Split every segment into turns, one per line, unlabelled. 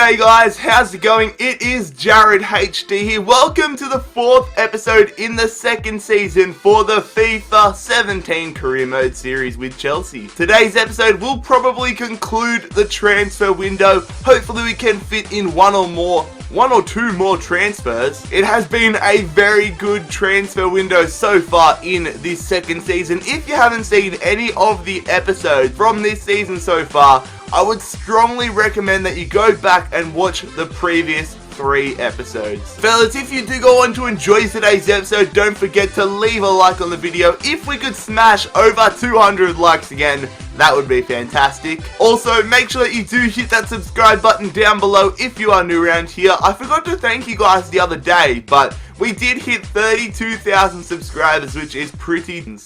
G'day guys, how's it going? It is JarradHD here. Welcome to the 4th episode in the 2nd season for the FIFA 17 Career Mode series with Chelsea. Today's episode will probably conclude the transfer window. Hopefully we can fit in one or two more transfers. It has been a very good transfer window so far in this 2nd season. If you haven't seen any of the episodes from this season so far, I would strongly recommend that you go back and watch the previous 3 episodes. Fellas, if you do go on to enjoy today's episode, don't forget to leave a like on the video. If we could smash over 200 likes again, that would be fantastic. Also, make sure that you do hit that subscribe button down below if you are new around here. I forgot to thank you guys the other day, but we did hit 32,000 subscribers, which is pretty...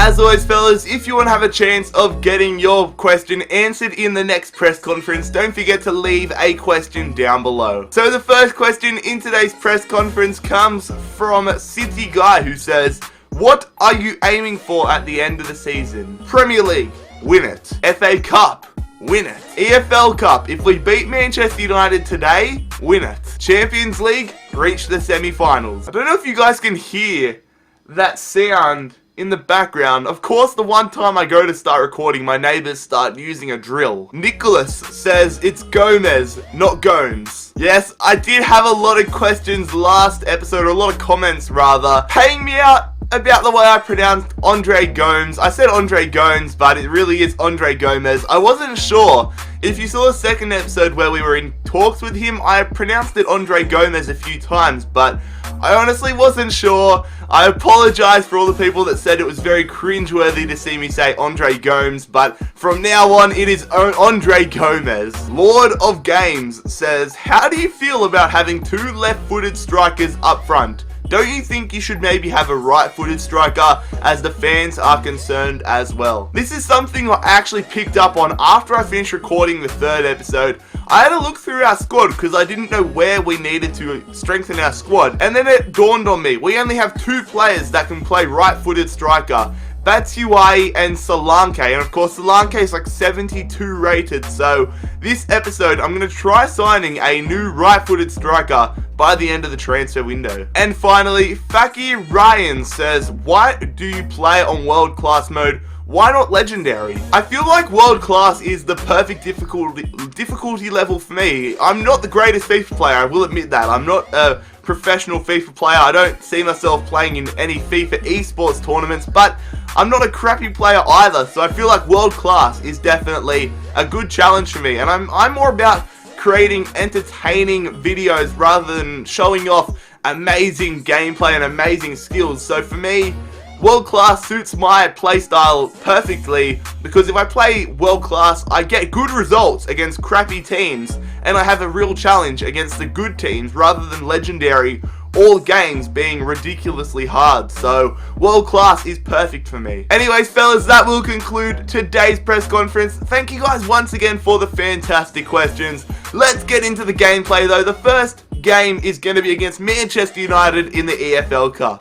As always, fellas, if you want to have a chance of getting your question answered in the next press conference, don't forget to leave a question down below. So the first question in today's press conference comes from City Guy, who says, what are you aiming for at the end of the season? Premier League, win it. FA Cup, win it. EFL Cup, if we beat Manchester United today, win it. Champions League, reach the semi-finals. I don't know if you guys can hear that sound in the background. Of course, the one time I go to start recording, my neighbors start using a drill. Nicholas says it's Gomez, not Gomes. Yes, I did have a lot of questions last episode, or a lot of comments rather, paying me out about the way I pronounced Andre Gomes. I said Andre Gomes, but it really is Andre Gomez. I wasn't sure. If you saw the second episode where we were in talks with him, I pronounced it Andre Gomez a few times, but I honestly wasn't sure. I apologize for all the people that said it was very cringeworthy to see me say Andre Gomes, but from now on it is Andre Gomez. Lord of Games says, how do you feel about having 2 left-footed strikers up front? Don't you think you should maybe have a right-footed striker, as the fans are concerned as well? This is something I actually picked up on after I finished recording the 3rd episode. I had to look through our squad because I didn't know where we needed to strengthen our squad. And then it dawned on me, we only have 2 players that can play right-footed striker. Batshuayi and Solanke, and of course Solanke is like 72 rated, so this episode I'm going to try signing a new right-footed striker by the end of the transfer window. And finally, Faki Ryan says, why do you play on world class mode? Why not legendary? I feel like world class is the perfect difficulty level for me. I'm not the greatest FIFA player, I will admit that. I'm not a professional FIFA player. I don't see myself playing in any FIFA esports tournaments, but I'm not a crappy player either, so I feel like world class is definitely a good challenge for me. And I'm more about creating entertaining videos rather than showing off amazing gameplay and amazing skills. So for me, world class suits my playstyle perfectly, because if I play world class, I get good results against crappy teams, and I have a real challenge against the good teams rather than legendary, all games being ridiculously hard. So world class is perfect for me. Anyways, fellas, that will conclude today's press conference. Thank you guys once again for the fantastic questions. Let's get into the gameplay though. The first game is going to be against Manchester United in the EFL Cup.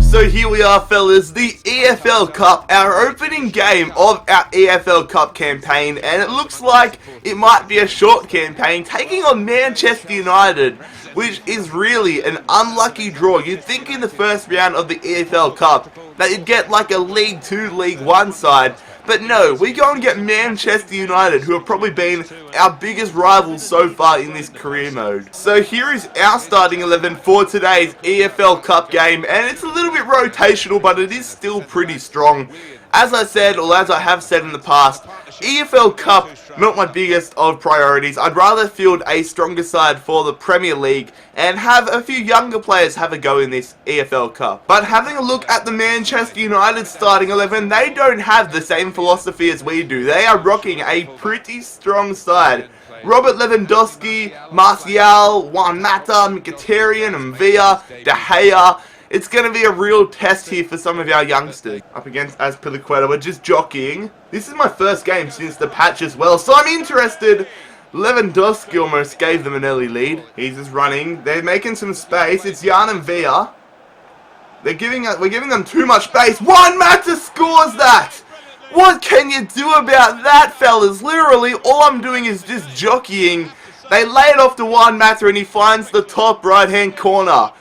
So here we are, fellas, the EFL Cup, our opening game of our EFL Cup campaign, and it looks like it might be a short campaign, taking on Manchester United, which is really an unlucky draw. You'd think in the first round of the EFL Cup that you'd get like a League 2, League 1 side, but no, we go and get Manchester United, who have probably been our biggest rivals so far in this career mode. So here is our starting 11 for today's EFL Cup game, and it's a little bit rotational, but it is still pretty strong. As I said, or as I have said in the past, EFL Cup, not my biggest of priorities. I'd rather field a stronger side for the Premier League and have a few younger players have a go in this EFL Cup. But having a look at the Manchester United starting 11, they don't have the same philosophy as we do. They are rocking a pretty strong side. Robert Lewandowski, Martial, Juan Mata, Mkhitaryan, Mvia, De Gea. It's going to be a real test here for some of our youngsters. Up against Azpilicueta, we're just jockeying. This is my first game since the patch as well, so I'm interested. Lewandowski almost gave them an early lead. He's just running. They're making some space. It's Jan and Villa. We're giving them too much space. Juan Mata scores that! What can you do about that, fellas? Literally, all I'm doing is just jockeying. They lay it off to Juan Mata and he finds the top right-hand corner.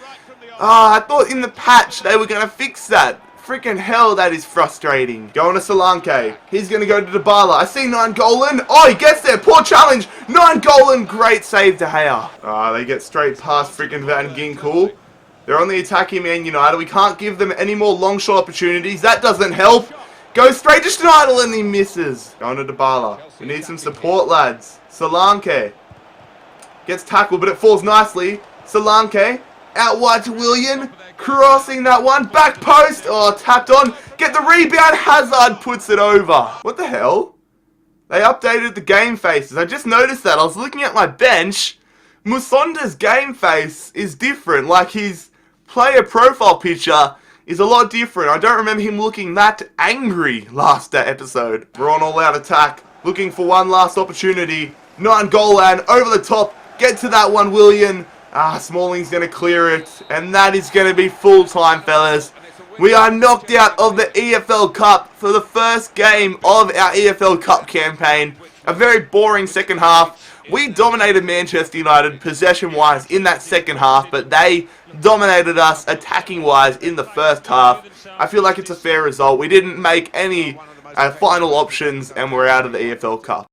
I thought in the patch they were going to fix that. Freaking hell, that is frustrating. Going to Solanke. He's going to go to Dybala. I see Nainggolan. Oh, he gets there. Poor challenge. Nainggolan. Great save to Gea. They get straight past freaking Van Ginkel. They're on the attacking Man United. We can't give them any more long shot opportunities. That doesn't help. Goes straight to Schneider and he misses. Going to Dybala. We need some support, lads. Solanke. Gets tackled, but it falls nicely. Solanke. Out wide to Willian. Crossing that one. Back post. Oh, tapped on. Get the rebound. Hazard puts it over. What the hell? They updated the game faces. I just noticed that. I was looking at my bench. Musonda's game face is different. Like his player profile picture is a lot different. I don't remember him looking that angry last episode. We're on all-out attack. Looking for one last opportunity. Nainggolan over the top. Get to that one, Willian. Smalling's going to clear it. And that is going to be full time, fellas. We are knocked out of the EFL Cup for the first game of our EFL Cup campaign. A very boring second half. We dominated Manchester United possession-wise in that second half, but they dominated us attacking-wise in the first half. I feel like it's a fair result. We didn't make any final options, and we're out of the EFL Cup.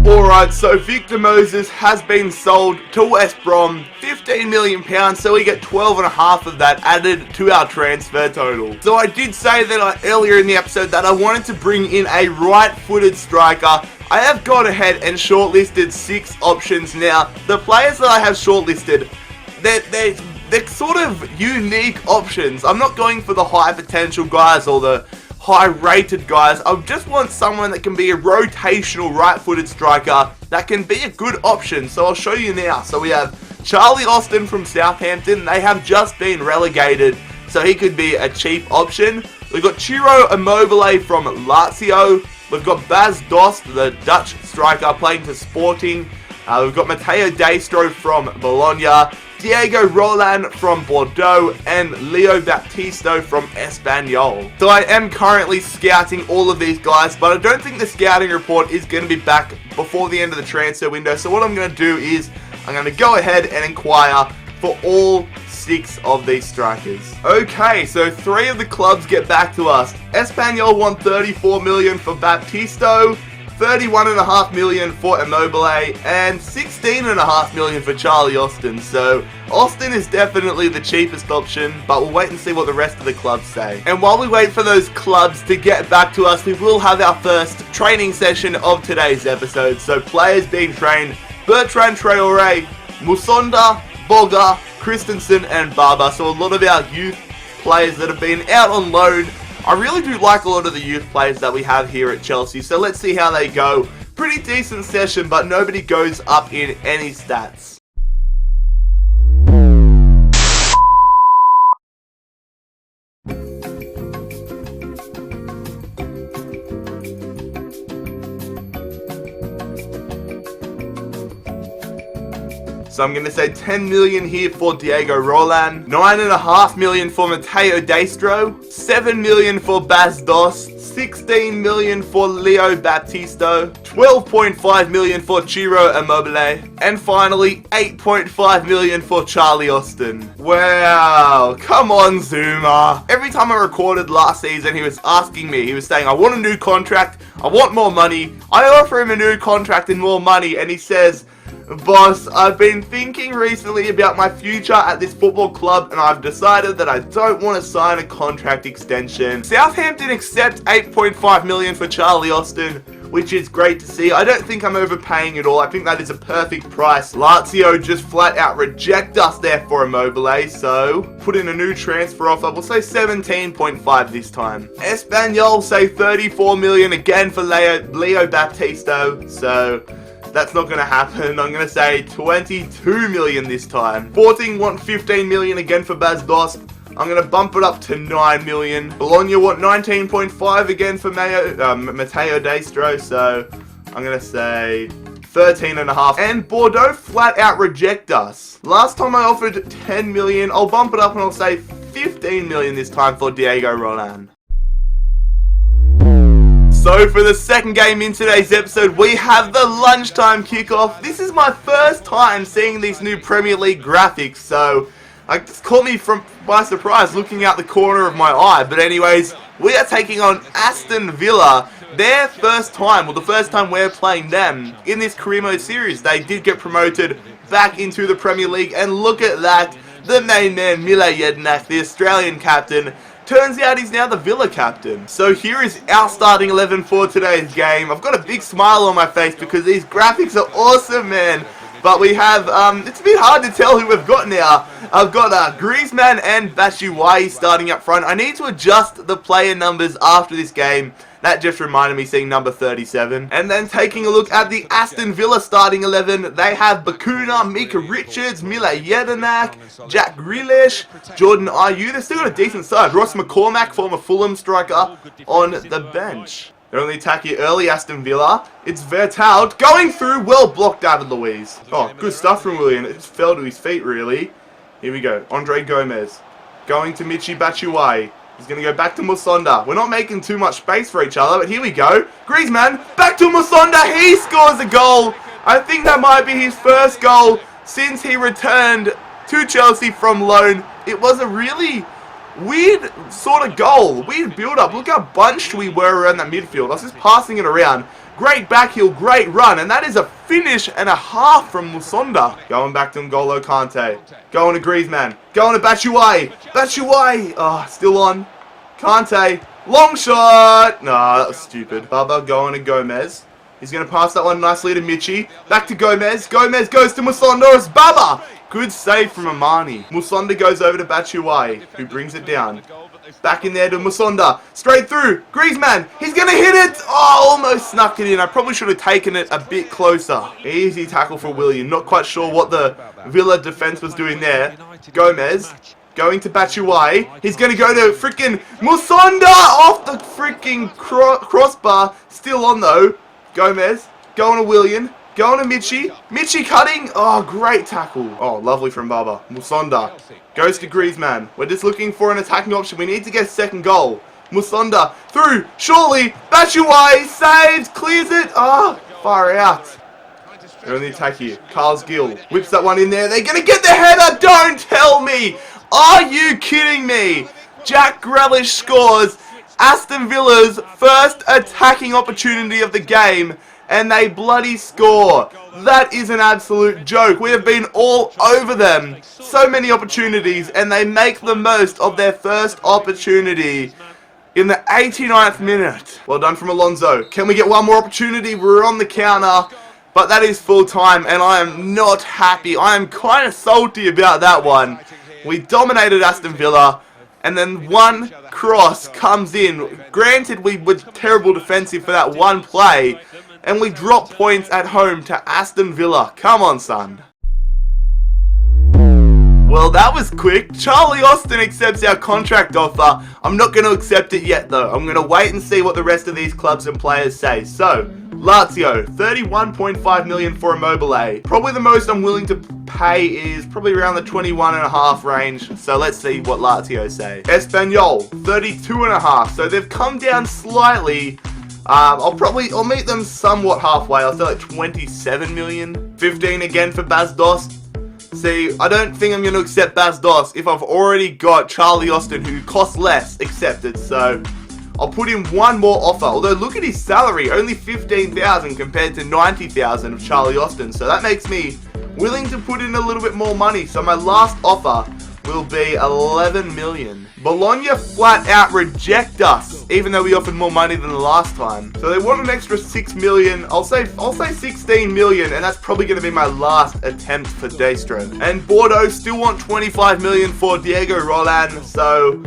Alright, so Victor Moses has been sold to West Brom, £15 million, so we get 12.5 of that added to our transfer total. So I did say that earlier in the episode that I wanted to bring in a right-footed striker. I have gone ahead and shortlisted 6 options now. The players that I have shortlisted, they're sort of unique options. I'm not going for the high potential guys or the high rated guys. I just want someone that can be a rotational right-footed striker that can be a good option. So I'll show you now. So we have Charlie Austin from Southampton. They have just been relegated, so he could be a cheap option. We've got Ciro Immobile from Lazio. We've got Bas Dost, the Dutch striker, playing for Sporting. We've got Matteo Destro from Bologna, Diego Roland from Bordeaux, and Leo Baptisto from Espanyol. So I am currently scouting all of these guys, but I don't think the scouting report is going to be back before the end of the transfer window. So what I'm going to do is I'm going to go ahead and inquire for all 6 of these strikers. Okay, so 3 of the clubs get back to us. Espanyol won 34 million for Baptisto, 31.5 million for Immobile, and 16.5 million for Charlie Austin. So Austin is definitely the cheapest option, but we'll wait and see what the rest of the clubs say. And while we wait for those clubs to get back to us, we will have our first training session of today's episode. So players being trained: Bertrand Traore, Musonda, Boga, Christensen, and Barber. So a lot of our youth players that have been out on loan. I really do like a lot of the youth players that we have here at Chelsea, so let's see how they go. Pretty decent session, but nobody goes up in any stats. So I'm going to say 10 million here for Diego Roland, 9.5 million for Matteo Destro, 7 million for Bas Dost, 16 million for Leo Baptisto, 12.5 million for Ciro Immobile, and finally 8.5 million for Charlie Austin. Wow, come on Zuma. Every time I recorded last season, he was asking me, he was saying, I want a new contract, I want more money. I offer him a new contract and more money, and he says, boss, I've been thinking recently about my future at this football club and I've decided that I don't want to sign a contract extension. Southampton accept 8.5 million for Charlie Austin, which is great to see. I don't think I'm overpaying at all. I think that is a perfect price. Lazio just flat out reject us there for Immobile, so put in a new transfer offer. We'll say 17.5 this time. Espanyol say 34 million again for Leo Baptisto, so that's not going to happen. I'm going to say 22 million this time. Sporting want 15 million again for Bas Dost. I'm going to bump it up to 9 million. Bologna want 19.5 again for Matteo Destro, so I'm going to say 13.5. And Bordeaux flat out reject us. Last time I offered 10 million. I'll bump it up and I'll say 15 million this time for Diego Roland. So for the second game in today's episode, we have the lunchtime kickoff. This is my first time seeing these new Premier League graphics, so it's caught me by surprise looking out the corner of my eye. But anyways, we are taking on Aston Villa. Their first time, well, the first time we're playing them in this career mode series. They did get promoted back into the Premier League, and look at that. The main man, JarradHD, the Australian captain, turns out he's now the Villa captain. So here is our starting 11 for today's game. I've got a big smile on my face because these graphics are awesome, man. But we have, it's a bit hard to tell who we've got now. I've got Griezmann and Batshuayi starting up front. I need to adjust the player numbers after this game. That just reminded me seeing number 37. And then taking a look at the Aston Villa starting 11. They have Bakuna, Mika Richards, JarradHD, Jack Grealish, Jordan Ayew. They've still got a decent side. Ross McCormack, former Fulham striker, on the bench. They're only attacking early Aston Villa. It's Vertaald going through, well blocked out of Louise. Oh, good stuff from Willian. It just fell to his feet, really. Here we go. Andre Gomez going to Michy Batshuayi. He's going to go back to Musonda. We're not making too much space for each other, but here we go. Griezmann, back to Musonda. He scores a goal. I think that might be his first goal since he returned to Chelsea from loan. It was a really weird sort of goal. Weird build-up. Look how bunched we were around that midfield. I was just passing it around. Great backheel, great run, and that is a finish and a half from Musonda. Going back to N'Golo Kante. Going to Griezmann. Going to Batshuayi. Batshuayi. Oh, still on. Kante. Long shot. No, that was stupid. Baba going to Gomez. He's going to pass that one nicely to Michy. Back to Gomez. Gomez goes to Musonda. It's Baba. Good save from Amani. Musonda goes over to Batshuayi, who brings it down. Back in there to Musonda. Straight through. Griezmann. He's going to hit it. Oh, almost snuck it in. I probably should have taken it a bit closer. Easy tackle for Willian. Not quite sure what the Villa defense was doing there. Gomez. Going to Batshuayi. He's going to go to freaking Musonda off the freaking crossbar. Still on though. Gomez. Going to Willian. Going to Michy. Michy cutting. Oh, great tackle. Oh, lovely from Baba. Musonda goes to Griezmann. We're just looking for an attacking option. We need to get a second goal. Musonda through. Surely. Batshuayi saves. Clears it. Oh, far out. They're on the attack here. Carles Gill whips that one in there. They're going to get the header. Don't tell me. Are you kidding me? Jack Grealish scores Aston Villa's first attacking opportunity of the game. And they bloody score. That is an absolute joke. We have been all over them. So many opportunities, and they make the most of their first opportunity in the 89th minute. Well done from Alonso. Can we get one more opportunity? We're on the counter, but that is full time, and I am not happy. I am kind of salty about that one. We dominated Aston Villa, and then one cross comes in. Granted, we were terrible defensive for that one play, and we drop points at home to Aston Villa. Come on, son. Well, that was quick. Charlie Austin accepts our contract offer. I'm not going to accept it yet, though. I'm going to wait and see what the rest of these clubs and players say. So, Lazio, 31.5 million for Immobile. Probably the most I'm willing to pay is probably around the 21.5 range. So let's see what Lazio say. Espanyol, 32.5. So they've come down slightly. I'll meet them somewhat halfway. I'll say like 27 million. 15 again for Bas Dost. See, I don't think I'm going to accept Bas Dost if I've already got Charlie Austin, who costs less, accepted. So I'll put in one more offer. Although look at his salary, only 15,000 compared to 90,000 of Charlie Austin. So that makes me willing to put in a little bit more money. So my last offer will be 11 million. Bologna flat out reject us, even though we offered more money than the last time. So they want an extra 6 million. I'll say 16 million, and that's probably going to be my last attempt for Destro. And Bordeaux still want 25 million for Diego Roland, so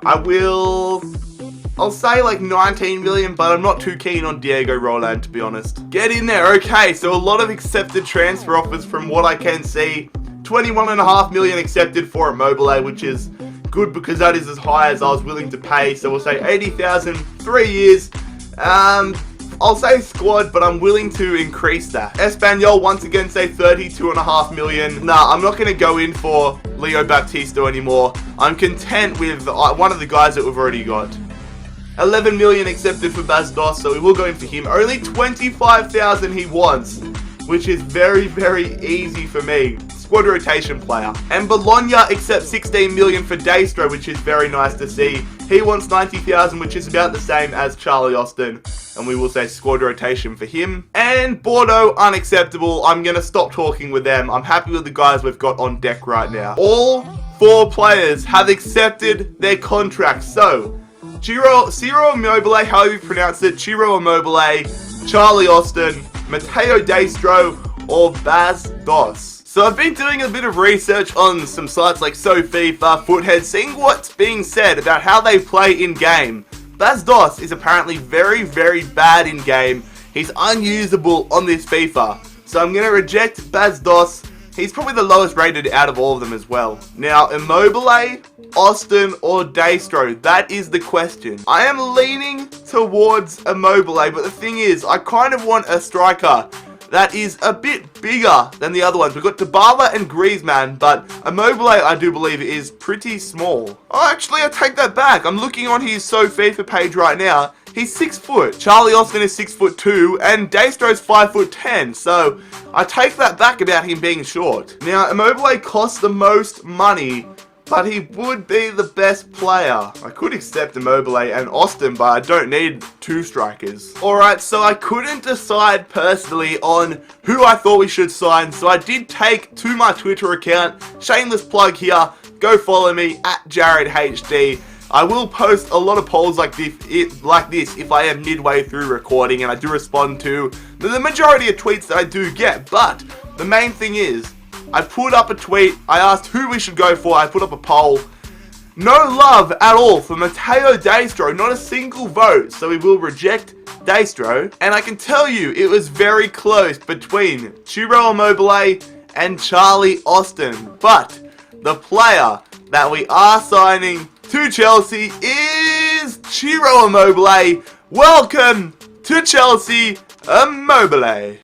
I'll say like 19 million, but I'm not too keen on Diego Roland, to be honest. Get in there. Okay, so a lot of accepted transfer offers from what I can see. 21.5 million accepted for Immobile, which is good because that is as high as I was willing to pay. So we'll say 80,000, 3 years. I'll say squad, but I'm willing to increase that. Espanyol, once again, say 32.5 million. Nah, I'm not going to go in for Leo Baptista anymore. I'm content with one of the guys that we've already got. 11 million accepted for Bas Dost, so we will go in for him. Only 25,000 he wants, which is very, very easy for me. Squad rotation player. And Bologna accepts 16 million for Destro, which is very nice to see. He wants 90,000, which is about the same as Charlie Austin. And we will say squad rotation for him. And Bordeaux, unacceptable. I'm going to stop talking with them. I'm happy with the guys we've got on deck right now. All 4 players have accepted their contracts. So, Ciro Immobile, however you pronounce it, Ciro Immobile, Charlie Austin, Matteo Destro, or Bas Dost. So I've been doing a bit of research on some sites like FIFA, Foothead, seeing what's being said about how they play in-game. Bas Dost is apparently very, very bad in-game. He's unusable on this FIFA. So I'm going to reject Bas Dost. He's probably the lowest rated out of all of them as well. Now, Immobile, Aston, or Destro? That is the question. I am leaning towards Immobile, but the thing is, I kind of want a striker that is a bit bigger than the other ones. We've got Dybala and Griezmann, but Immobile, I do believe, is pretty small. Oh, actually, I take that back. I'm looking on his FIFA page right now. He's 6 foot. Charlie Austin is 6'2", and Destro's 5'10". So I take that back about him being short. Now, Immobile costs the most money, but he would be the best player. I could accept Immobile and Aston, but I don't need 2 strikers. Alright, so I couldn't decide personally on who I thought we should sign, so I did take to my Twitter account, shameless plug here, go follow me at JarradHD. I will post a lot of polls like this if I am midway through recording, and I do respond to the majority of tweets that I do get, but the main thing is, I put up a tweet, I asked who we should go for, I put up a poll. No love at all for Matteo Destro, not a single vote, so we will reject Destro. And I can tell you, it was very close between Ciro Immobile and Charlie Austin. But the player that we are signing to Chelsea is Ciro Immobile. Welcome to Chelsea, Immobile.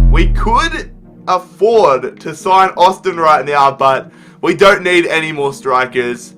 We could afford to sign Aston right now, but we don't need any more strikers.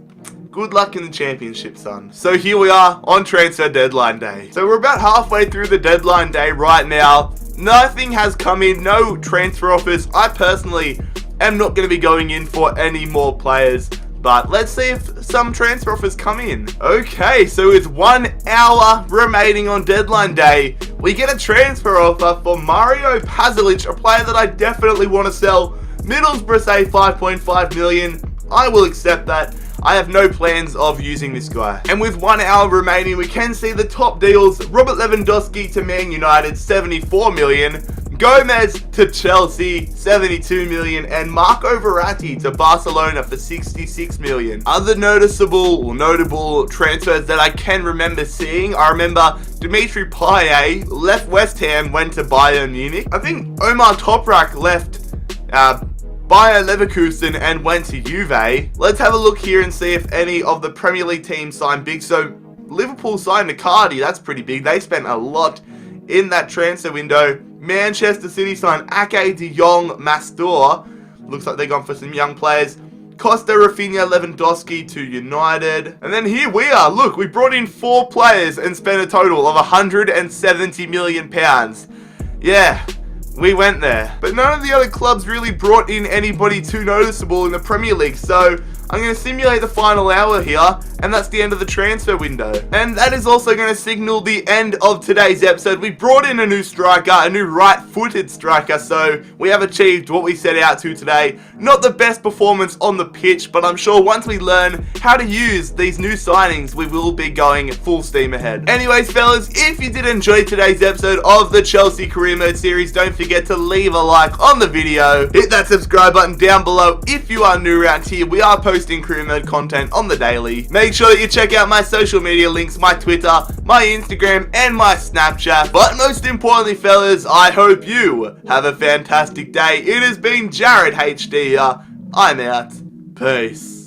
Good luck in the championship, son. So here we are on transfer deadline day. So we're about halfway through the deadline day right now. Nothing has come in, no transfer offers. I personally am not going to be going in for any more players, but let's see if some transfer offers come in. Okay, so with 1 hour remaining on deadline day, we get a transfer offer for Mario Pasalic, a player that I definitely want to sell. Middlesbrough say 5.5 million. I will accept that. I have no plans of using this guy. And with 1 hour remaining, we can see the top deals. Robert Lewandowski to Man Utd, 74 million. Gomez to Chelsea, 72 million, and Marco Verratti to Barcelona for 66 million. Other notable transfers that I can remember seeing, I remember Dimitri Payet left West Ham, went to Bayern Munich. I think Omar Toprak left Bayer Leverkusen and went to Juve. Let's have a look here and see if any of the Premier League teams signed big. So Liverpool signed Icardi, that's pretty big. They spent a lot in that transfer window. Manchester City signed Ake, De Jong, Mastor. Looks like they're gone for some young players. Costa, Rafinha, Lewandowski to United. And then here we are. Look, we brought in 4 players and spent a total of £170 million. Yeah, we went there. But none of the other clubs really brought in anybody too noticeable in the Premier League. So I'm going to simulate the final hour here, and that's the end of the transfer window. And that is also going to signal the end of today's episode. We brought in a new striker, a new right-footed striker, so we have achieved what we set out to today. Not the best performance on the pitch, but I'm sure once we learn how to use these new signings, we will be going full steam ahead. Anyways, fellas, if you did enjoy today's episode of the Chelsea Career Mode series, don't forget to leave a like on the video. Hit that subscribe button down below if you are new around here. We are posting Career Mode content on the daily. Make sure that you check out my social media links, my Twitter, my Instagram, and my Snapchat. But most importantly, fellas, I hope you have a fantastic day. It has been JarradHD here. I'm out. Peace.